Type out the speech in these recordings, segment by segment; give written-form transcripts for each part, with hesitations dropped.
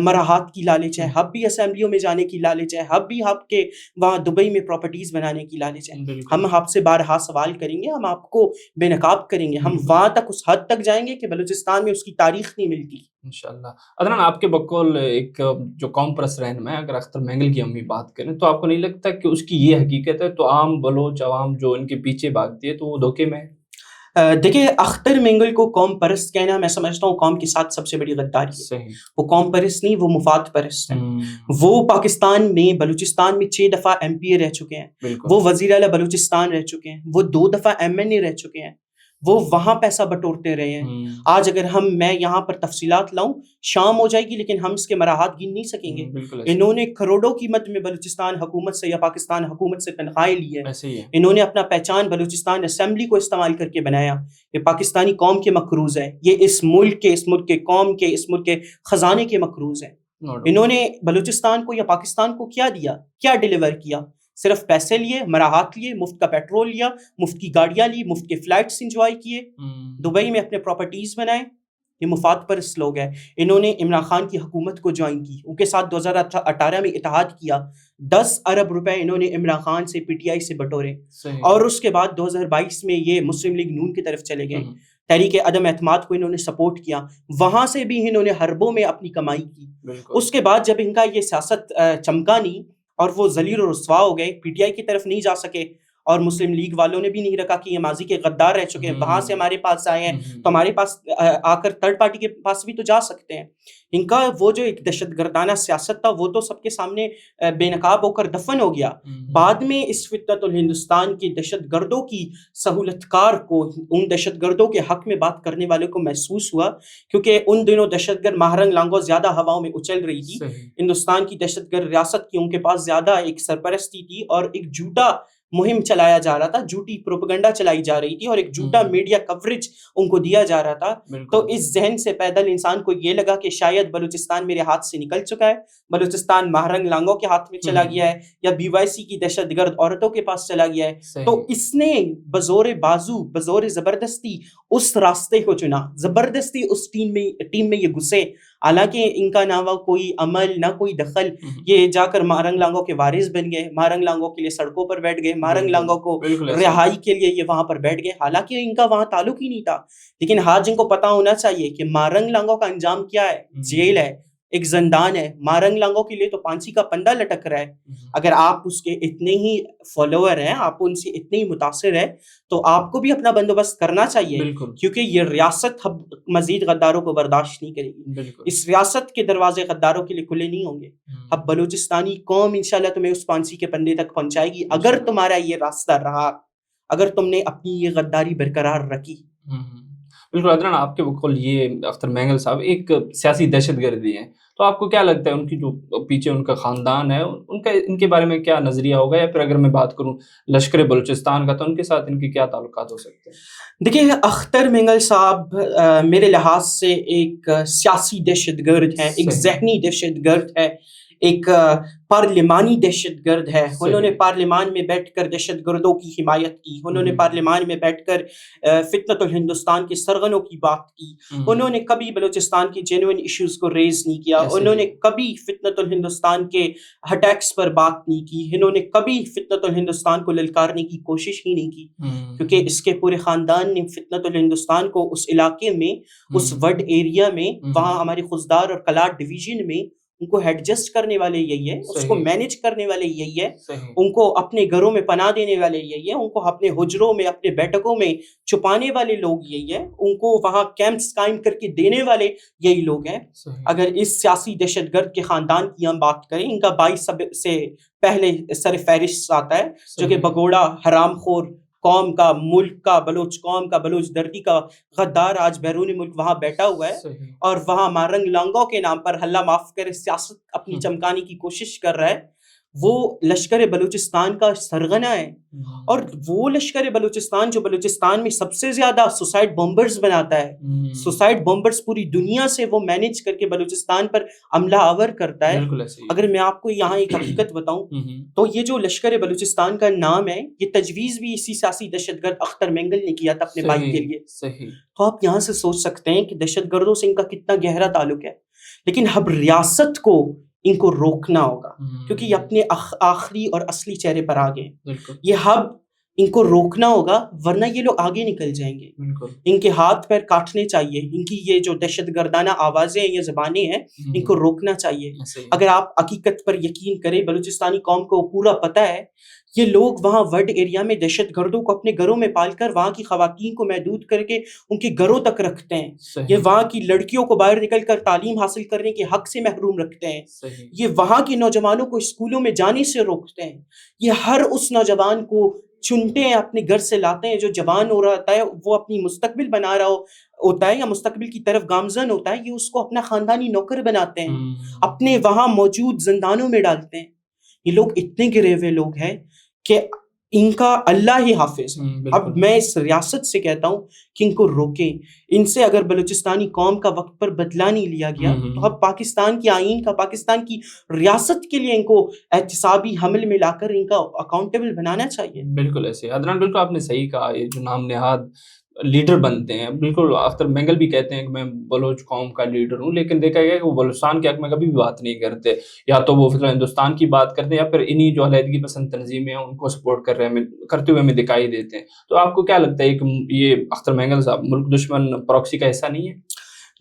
مراحات کی لالچ ہے، اب بھی اسمبلیوں میں جانے کی لالچ ہے، اب بھی آپ کے وہاں دبئی میں پراپرٹیز بنانے کی لالچ ہے. ہم آپ سے بارہا سوال کریں گے، ہم آپ کو بے نقاب کریں گے، ہم وہاں تک اس حد تک جائیں گے کہ بلوچستان میں اس کی تاریخ نہیں ملتی. انشاءاللہ. عدنان، آپ کے بقول ایک جو قوم پرست رہنما ہے، اگر اختر مینگل کی ہم بھی بات کریں تو آپ کو نہیں لگتا کہ اس کی یہ حقیقت ہے تو عام بلوچ عوام جو ان کے پیچھے بھاگتی ہے تو وہ دھوکے میں ہے؟ دیکھیں، اختر مینگل کو قوم پرست کہنا میں سمجھتا ہوں قوم کے ساتھ سب سے بڑی غداری ہے. صحیح. وہ قوم پرست نہیں، وہ مفاد پرست ہیں. وہ پاکستان میں بلوچستان میں 6 دفعہ ایم پی اے رہ چکے ہیں، بالکل. وہ وزیر اعلیٰ بلوچستان رہ چکے ہیں، وہ 2 دفعہ ایم این اے رہ چکے ہیں، وہ وہاں پیسہ بٹورتے رہے ہیں. آج اگر میں یہاں پر تفصیلات لاؤں شام ہو جائے گی، لیکن ہم اس کے مراحات گن نہیں سکیں گے. بالکل. انہوں نے کروڑوں قیمت میں بلوچستان حکومت سے یا پاکستان حکومت سے تنخواہیں لی ہے. ایسے ہی ہے. انہوں نے اپنا پہچان بلوچستان اسمبلی کو استعمال کر کے بنایا. یہ پاکستانی قوم کے مقروض ہے، یہ اس ملک کے قوم کے، اس ملک کے خزانے کے مقروض ہیں. انہوں نے بلوچستان کو یا پاکستان کو کیا دیا، کیا ڈیلیور کیا؟ صرف پیسے لیے، مراحات لیے، مفت کا پیٹرول لیا، مفت کی گاڑیاں لی، مفت کے فلائٹس انجوائے کیے، دبئی میں اپنے پراپرٹیز بنائے. یہ مفاد پرست لوگ ہیں. انہوں نے عمران خان کی حکومت کو جوائن کی، ان کے ساتھ 2018 میں اتحاد کیا. 10 ارب روپے انہوں نے عمران خان سے پی ٹی آئی سے بٹورے. اور اس کے بعد 2022 میں یہ مسلم لیگ نون کی طرف چلے گئے. تحریک عدم اعتماد کو انہوں نے سپورٹ کیا، وہاں سے بھی انہوں نے حربوں میں اپنی کمائی کی. اس کے بعد جب ان کا یہ سیاست چمکا نہیں اور وہ ذلیل و رسوا ہو گئے، پی ٹی آئی کی طرف نہیں جا سکے، اور مسلم لیگ والوں نے بھی نہیں رکھا کہ یہ ماضی کے غدار رہ چکے ہیں، وہاں سے ہمارے پاس آئے ہیں تو ہمارے پاس آ کر تھرڈ پارٹی کے پاس بھی تو جا سکتے ہیں. ان کا وہ جو ایک دہشت گردانہ سیاست تھا وہ تو سب کے سامنے بے نقاب ہو کر دفن ہو گیا. بعد میں اس فتنۃ الہندوستان کی دہشت گردوں کی سہولت کار کو، ان دہشت گردوں کے حق میں بات کرنے والوں کو محسوس ہوا، کیونکہ ان دنوں دہشت گرد ماہرنگ لانگو زیادہ ہواؤں میں اچل رہی تھی. ہندوستان کی دہشت گرد ریاست کی ان کے پاس زیادہ ایک سرپرستی تھی، اور ایک جھوٹا مہم چلایا جا رہا تھا، جھوٹی پروپیگنڈا چلائی جا رہی تھی، اور ایک جھوٹا میڈیا کوریج ان کو دیا جا رہا تھا. تو اس ذہن سے پیدل انسان کو یہ لگا کہ شاید بلوچستان میرے ہاتھ سے نکل چکا ہے، بلوچستان ماہرنگ لانگوں کے ہاتھ میں چلا گیا ہے، یا بی وائی سی کی دہشت گرد عورتوں کے پاس چلا گیا ہے. تو اس نے بزور بازو، بزور زبردستی اس راستے کو چنا، زبردستی اس ٹیم میں یہ گھسے. حالانکہ ان کا نہ کوئی عمل نہ کوئی دخل، یہ جا کر مارنگ لانگوں کے وارث بن گئے، مارنگ لانگوں کے لیے سڑکوں پر بیٹھ گئے، مارنگ لانگوں کو رہائی کے لیے یہ وہاں پر بیٹھ گئے، حالانکہ ان کا وہاں تعلق ہی نہیں تھا. لیکن آج ان کو پتا ہونا چاہیے کہ مارنگ لانگوں کا انجام کیا ہے، جیل ہے، ایک زندان ہے. مارنگ لانگوں کے لیے تو پھانسی کا پنڈا لٹک رہا ہے. اگر آپ اس کے اتنے ہی فالوور ہیں، آپ ان سے اتنے ہی متاثر ہیں، تو آپ کو بھی اپنا بندوبست کرنا چاہیے، کیونکہ یہ ریاست مزید غداروں کو برداشت نہیں کرے گی. اس ریاست کے دروازے غداروں کے لیے کھلے نہیں ہوں گے. اب بلوچستانی قوم انشاءاللہ تمہیں اس پھانسی کے پندے تک پہنچائے گی اگر تمہارا یہ راستہ رہا، اگر تم نے اپنی یہ غداری برقرار رکھی. بالکل. عدنان، آپ کے بقول یہ اختر مینگل صاحب ایک سیاسی دہشت گردی ہیں، تو آپ کو کیا لگتا ہے ان کی جو پیچھے ان کا خاندان ہے، ان کے بارے میں کیا نظریہ ہوگا؟ یا پھر اگر میں بات کروں لشکر بلوچستان کا تو ان کے ساتھ ان کے کیا تعلقات ہو سکتے ہیں؟ دیکھیں، اختر مینگل صاحب میرے لحاظ سے ایک سیاسی دہشت گرد ہے، ایک ذہنی دہشت گرد ہے، ایک پارلیمانی دہشت گرد ہے. انہوں نے پارلیمان میں بیٹھ کر دہشت گردوں کی حمایت کی، انہوں نے پارلیمان میں بیٹھ کر فتنۃ الہندوستان کے سرغنوں کی بات کی. انہوں نے کبھی بلوچستان کی جینوئن ایشوز کو ریز نہیں کیا، انہوں نے کبھی فتنۃ الہندوستان کے اٹیکس پر بات نہیں کی، انہوں نے کبھی فتنۃ الہندوستان کو للکارنے کی کوشش ہی نہیں کی، کیونکہ اس کے پورے خاندان نے فتنۃ الہندوستان کو اس علاقے میں، اس وڈ ایریا میں، وہاں ہماری خزدار اور کلاٹ ڈویژن میں ان کو ایڈجسٹ کرنے والے یہی ہے، اس کو مینج کرنے والے یہی ہے، ان کو اپنے گھروں میں پناہ دینے والے یہی ہے، ان کو اپنے حجروں میں، اپنے بیٹھکوں میں چھپانے والے لوگ یہی ہے، ان کو وہاں کیمپس قائم کر کے دینے والے یہی لوگ ہیں. اگر اس سیاسی دہشت گرد کے خاندان کی ہم بات کریں، ان کا 22 سے پہلے سر فہرست آتا ہے، جو کہ بگوڑا، حرام خور قوم کا، ملک کا، بلوچ قوم کا، بلوچ دردی کا غدار آج بیرون ملک وہاں بیٹھا ہوا ہے، اور وہاں مارنگ لانگوں کے نام پر اللہ معاف کرے سیاست اپنی چمکانے کی کوشش کر رہا ہے. وہ لشکر بلوچستان کا سرغنہ ہے، اور وہ لشکر بلوچستان جو بلوچستان میں سب سے زیادہ سوسائڈ بمبرز بناتا ہے، سوسائڈ بمبرز پوری دنیا سے وہ مینج کر کے بلوچستان پر عملہ آور کرتا ہے. اگر میں آپ کو یہاں ایک حقیقت بتاؤں تو یہ جو لشکر بلوچستان کا نام ہے، یہ تجویز بھی اسی سیاسی دہشت گرد اختر مینگل نے کیا تھا اپنے بھائی کے لیے. تو آپ یہاں سے سوچ سکتے ہیں کہ دہشت گردوں سے ان کا کتنا گہرا تعلق ہے. لیکن اب ریاست کو ان کو روکنا ہوگا کیونکہ یہ اپنے آخری اور اصلی چہرے پر آ گئے ہیں. بالکل یہ اب ان کو روکنا ہوگا ورنہ یہ لوگ آگے نکل جائیں گے. بالکل ان کے ہاتھ پیر کاٹنے چاہیے. ان کی یہ جو دہشت گردانہ آوازیں یہ زبانیں ہیں ان کو روکنا چاہیے. اگر آپ حقیقت پر یقین کریں بلوچستانی قوم کو پورا پتہ ہے یہ لوگ وہاں ورڈ ایریا میں دہشت گردوں کو اپنے گھروں میں پال کر وہاں کی خواتین کو محدود کر کے ان کے گھروں تک رکھتے ہیں. یہ وہاں کی لڑکیوں کو باہر نکل کر تعلیم حاصل کرنے کے حق سے محروم رکھتے ہیں. یہ وہاں کے نوجوانوں کو اسکولوں میں جانے سے روکتے ہیں. یہ ہر اس نوجوان کو چنتے ہیں اپنے گھر سے لاتے ہیں جو جوان ہو رہا ہوتا ہے وہ اپنی مستقبل بنا رہا ہوتا ہے یا مستقبل کی طرف گامزن ہوتا ہے. یہ اس کو اپنا خاندانی نوکر بناتے ہیں اپنے وہاں موجود زندانوں میں ڈالتے ہیں. یہ لوگ اتنے گرے ہوئے لوگ ہیں کہ ان کا اللہ ہی حافظ. اب میں اس ریاست سے کہتا ہوں کہ ان کو روکیں. ان سے اگر بلوچستانی قوم کا وقت پر بدلہ نہیں لیا گیا تو اب پاکستان کی آئین کا پاکستان کی ریاست کے لیے ان کو احتسابی حمل میں لا کر ان کا اکاؤنٹیبل بنانا چاہیے. بالکل ایسے عدنان بالکل آپ نے صحیح کہا. یہ جو نام نہاد لیڈر بنتے ہیں بالکل اختر مینگل بھی کہتے ہیں کہ میں بلوچ قوم کا لیڈر ہوں لیکن دیکھا گیا کہ وہ بلوچستان کے حق میں کبھی بھی بات نہیں کرتے. یا تو وہ فضل ہندوستان کی بات کرتے ہیں یا پھر انہی جو علیحدگی پسند تنظیمیں ہیں ان کو سپورٹ کرتے ہوئے ہمیں دکھائی دیتے ہیں. تو آپ کو کیا لگتا ہے کہ یہ اختر مینگل صاحب ملک دشمن پراکسی کا حصہ نہیں ہے؟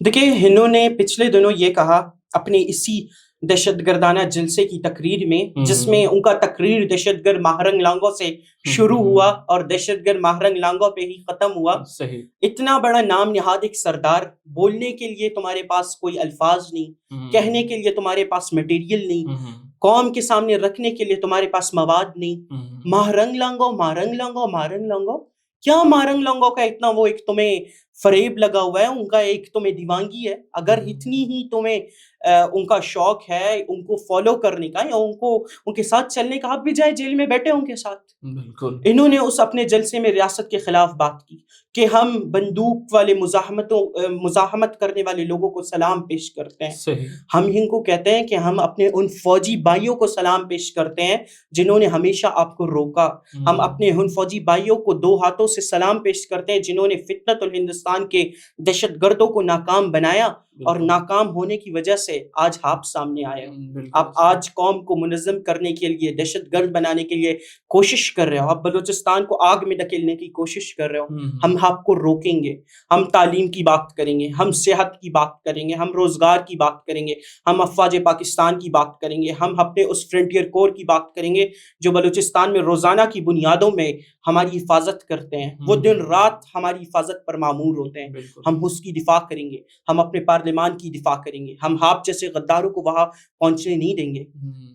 دیکھیں انہوں نے پچھلے دنوں یہ کہا اپنے اسی دہشت گردانہ جلسے کی تقریر میں جس میں ان کا تقریر دہشت گرد ماہرنگ لانگو سے شروع ہوا اور دہشت گرد ماہرنگ لانگو پہ ہی ختم ہوا. صحیح. اتنا بڑا نام نہاد ایک سردار, بولنے کے لیے تمہارے پاس کوئی الفاظ نہیں, کہنے کے لیے تمہارے پاس مٹیریل نہیں, قوم کے سامنے رکھنے کے لیے تمہارے پاس مواد نہیں. ماہرنگ لانگو ماہرنگ لانگو ماہرنگ لانگو. کیا ماہرنگ لانگو کا اتنا وہ ایک تمہیں فریب لگا ہوا ہے, ان کا ایک تمہیں دیوانگی ہے. اگر اتنی ہی تمہیں ان کا شوق ہے ان کو فالو کرنے کا یا ان کے ساتھ چلنے کا, آپ بھی جائے جیل میں بیٹھے ان کے ساتھ. بالکل. انہوں نے اس اپنے جلسے میں ریاست کے خلاف بات کی کہ ہم بندوق والے مزاحمت کرنے والے لوگوں کو سلام پیش کرتے ہیں. صحیح. ہم ان کو کہتے ہیں کہ ہم اپنے ان فوجی بھائیوں کو سلام پیش کرتے ہیں جنہوں نے ہمیشہ آپ کو روکا. ہم اپنے ان فوجی بھائیوں کو دو ہاتھوں سے سلام پیش کرتے ہیں جنہوں نے فتنت الہندوستان کے دہشت گردوں کو ناکام بنایا اور ناکام ہونے کی وجہ سے آج آپ سامنے آئے ہو. آپ آج قوم کو منظم کرنے کے لیے دہشت گرد بنانے کے لیے کوشش کر رہے ہو, آپ بلوچستان کو آگ میں دھکیلنے کی کوشش کر رہے ہو. ہم آپ کو روکیں گے. ہم تعلیم کی بات کریں گے, ہم صحت کی بات کریں گے, ہم روزگار کی بات کریں گے, ہم افواج پاکستان کی بات کریں گے, ہم اپنے اس فرنٹیئر کور کی بات کریں گے جو بلوچستان میں روزانہ کی بنیادوں میں ہماری حفاظت کرتے ہیں. وہ دن رات ہماری حفاظت پر معمور ہوتے ہیں. ہم اس کی دفاع کریں گے, ہم اپنے پارلیمان کی دفاع کریں گے, ہم آپ جیسے غداروں کو وہاں پہنچنے نہیں دیں گے.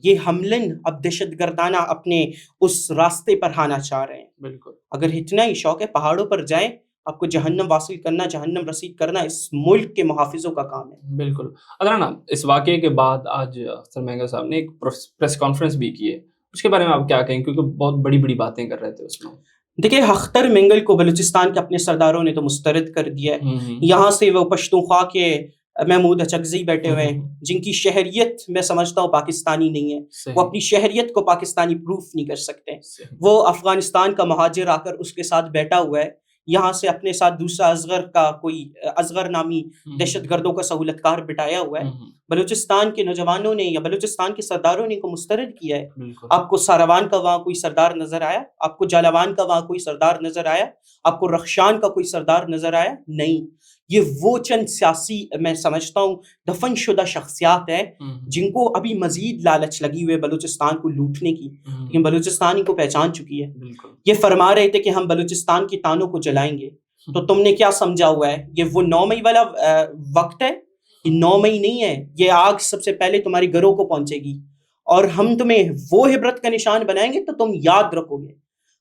یہ حملن اب دہشت گردانہ اپنے اس راستے پر آنا چاہ رہے ہیں. بالکل. اگر اتنا ہی شوق ہے پہاڑوں پر جائیں, آپ کو جہنم واصل کرنا, جہنم رسید کرنا اس ملک کے محافظوں کا کام ہے. بالکل. عدنان اس واقعے کے بعد آج اختر مینگل صاحب نے ایک پریس کانفرنس بھی کی ہے, اس کے بارے میں آپ کیا کہیں کیونکہ بہت بڑی بڑی باتیں کر رہے تھے اس میں. دیکھیں اختر مینگل کو بلوچستان کے اپنے سرداروں نے تو مسترد کر دیا ہے. یہاں سے وہ پشتونخوا کے محمود اچکزئی بیٹھے ہوئے ہیں جن کی شہریت میں سمجھتا ہوں پاکستانی نہیں ہے. وہ اپنی شہریت کو پاکستانی پروف نہیں کر سکتے. وہ افغانستان کا مہاجر آ کر اس کے ساتھ بیٹھا ہوا ہے. یہاں سے اپنے ساتھ دوسرا اصغر نامی دہشت گردوں کا سہولت کار بٹایا ہوا ہے. بلوچستان کے نوجوانوں نے یا بلوچستان کے سرداروں نے ان کو مسترد کیا ہے. آپ کو ساروان کا وہاں کوئی سردار نظر آیا؟ آپ کو جالاوان کا وہاں کوئی سردار نظر آیا؟ آپ کو رخشان کا کوئی سردار نظر آیا؟ نہیں. یہ وہ چند سیاسی میں سمجھتا ہوں دفن شدہ شخصیات ہیں جن کو ابھی مزید لالچ لگی ہوئے بلوچستان کو لوٹنے کی, لیکن بلوچستان کو پہچان چکی ہے. یہ فرما رہے تھے کہ ہم بلوچستان کی تانوں کو جلائیں گے, تو تم نے کیا سمجھا ہوا ہے؟ یہ وہ 9 مئی والا وقت ہے. یہ 9 مئی نہیں ہے, یہ آگ سب سے پہلے تمہاری گھروں کو پہنچے گی اور ہم تمہیں وہ عبرت کا نشان بنائیں گے تو تم یاد رکھو گے.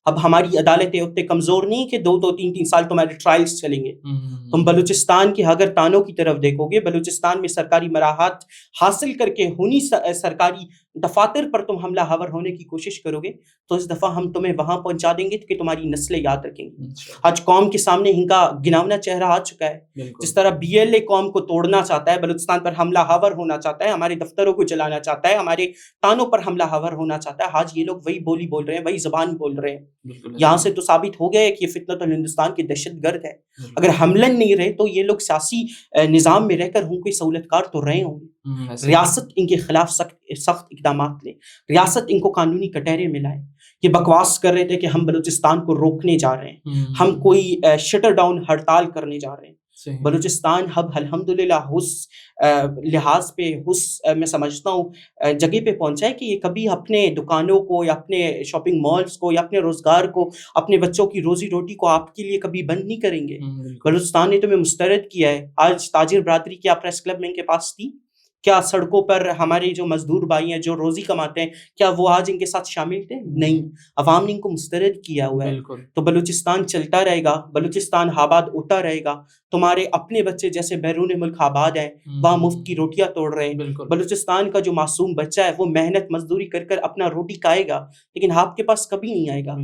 اب ہماری عدالتیں اتنے کمزور نہیں کہ 2-3 سال تمہارے ٹرائلز چلیں گے. تم بلوچستان کے اگر تانوں کی طرف دیکھو گے, بلوچستان میں سرکاری مراحات حاصل کر کے ہونی سرکاری دفاتر پر تم حملہ آور ہونے کی کوشش کرو گے تو اس دفعہ ہم تمہیں وہاں پہنچا دیں گے کہ تمہاری نسلیں یاد رکھیں گی. آج قوم کے سامنے ان کا گناونا چہرہ آ چکا ہے. جس طرح BLA قوم کو توڑنا چاہتا ہے, بلوچستان پر حملہ آور ہونا چاہتا ہے, ہمارے دفتروں کو جلانا چاہتا ہے, ہمارے تانوں پر حملہ آور ہونا چاہتا ہے, آج یہ لوگ وہی بولی بول رہے ہیں, وہی زبان بول رہے ہیں. یہاں سے تو ثابت ہو گیا ہے کہ یہ فتنت الہندوستان کے دہشت گرد ہے. اگر حملن نہیں رہے تو یہ لوگ سیاسی نظام میں رہ کر ہوں کوئی سہولت کار تو رہے ہوں گے. ایسے ریاست ان کے خلاف سخت اقدامات لے، ریاست ان کو قانونی کٹہرے میں لائے. یہ بکواس کر رہے تھے کہ ہم بلوچستان کو روکنے جا رہے ہیں، ہم کوئی شٹر ڈاؤن ہڑتال کرنے جا رہے ہیں. بلوچستان اب الحمدللہ اس لحاظ پہ میں سمجھتا ہوں جگہ پہ پہنچا ہے کہ یہ کبھی اپنے دکانوں کو یا اپنے شاپنگ مالز کو یا اپنے روزگار کو، اپنے بچوں کی روزی روٹی کو آپ کے لیے کبھی بند نہیں کریں گے. بلوچستان نے تمہیں مسترد کیا ہے. آج تاجر برادری کیا پریس کلب میں ان کے پاس تھی؟ کیا سڑکوں پر ہمارے جو مزدور بھائی ہیں جو روزی کماتے ہیں کیا وہ آج ان کے ساتھ شامل تھے؟ نہیں. عوام نے ان کو مسترد کیا ہوا ہے. تو بلوچستان چلتا رہے گا، بلوچستان آباد ہوتا رہے گا. تمہارے اپنے بچے جیسے بیرون ملک آباد ہیں، وہاں مفت کی روٹیاں توڑ رہے ہیں. بلوچستان کا جو معصوم بچہ ہے وہ محنت مزدوری کر کر اپنا روٹی کھائے گا، لیکن آپ کے پاس کبھی نہیں آئے گا.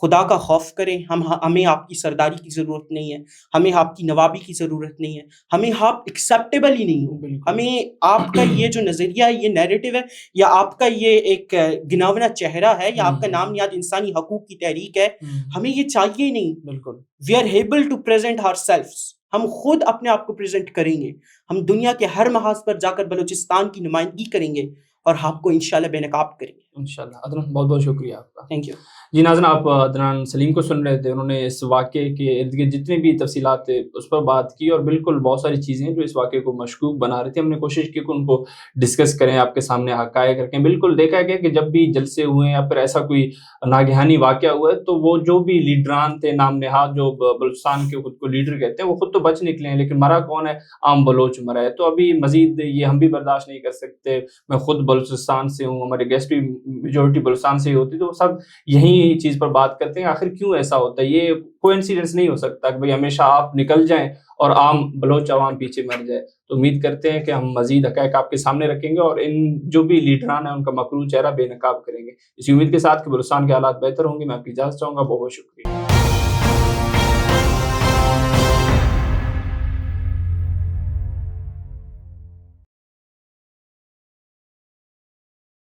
خدا کا خوف کریں. ہمیں آپ کی سرداری کی ضرورت نہیں ہے، ہمیں آپ کی نوابی کی ضرورت نہیں ہے، ہمیں آپ ایکسیپٹیبل ہی نہیں ہو. ہمیں آپ کا یہ جو نظریہ ہے، یہ نیریٹو ہے، یا آپ کا یہ ایک گناونا چہرہ ہے، یا آپ کا نام یاد انسانی حقوق کی تحریک ہے، ہمیں یہ چاہیے نہیں. بالکل we are able to present ourselves. ہم خود اپنے آپ کو پریزنٹ کریں گے. ہم دنیا کے ہر محاذ پر جا کر بلوچستان کی نمائندگی کریں گے اور آپ کو انشاءاللہ بے نقاب کریں گے. انشاءاللہ. عدنان بہت بہت شکریہ آپ کا. Thank you. جی ناظرین، آپ عدنان سلیم کو سن رہے تھے. انہوں نے اس واقعے کے ارد گرد جتنے بھی تفصیلات تھے اس پر بات کی، اور بالکل بہت ساری چیزیں جو اس واقعے کو مشکوک بنا رہی تھی ہم نے کوشش کی کہ ان کو ڈسکس کریں، آپ کے سامنے حقائق رکھیں. بالکل دیکھا گیا کہ جب بھی جلسے ہوئے یا پھر ایسا کوئی ناگہانی واقعہ ہوا ہے تو وہ جو بھی لیڈران تھے نام نہاد جو بلوچستان کے خود کو لیڈر کہتے ہیں وہ خود تو بچ نکلے ہیں، لیکن مرا کون ہے؟ عام بلوچ مرا ہے. تو ابھی مزید یہ ہم بھی برداشت نہیں کر سکتے. میں خود بلوچستان سے ہوں، ہمارے گیسٹ بھی میجورٹی بلوچستان سے ہی ہوتی، تو سب یہی چیز پر بات کرتے ہیں آخر کیوں ایسا ہوتا ہے. یہ کوئنسیڈنس نہیں ہو سکتا کہ بھئی ہمیشہ آپ نکل جائیں اور عام بلوچ عوام پیچھے مر جائے. تو امید کرتے ہیں کہ ہم مزید حقائق آپ کے سامنے رکھیں گے اور ان جو بھی لیڈران ہیں ان کا مکروہ چہرہ بے نقاب کریں گے. اسی امید کے ساتھ کہ بلوچستان کے حالات بہتر ہوں گے میں آپ کی اجازت چاہوں گا. بہت بہت شکریہ.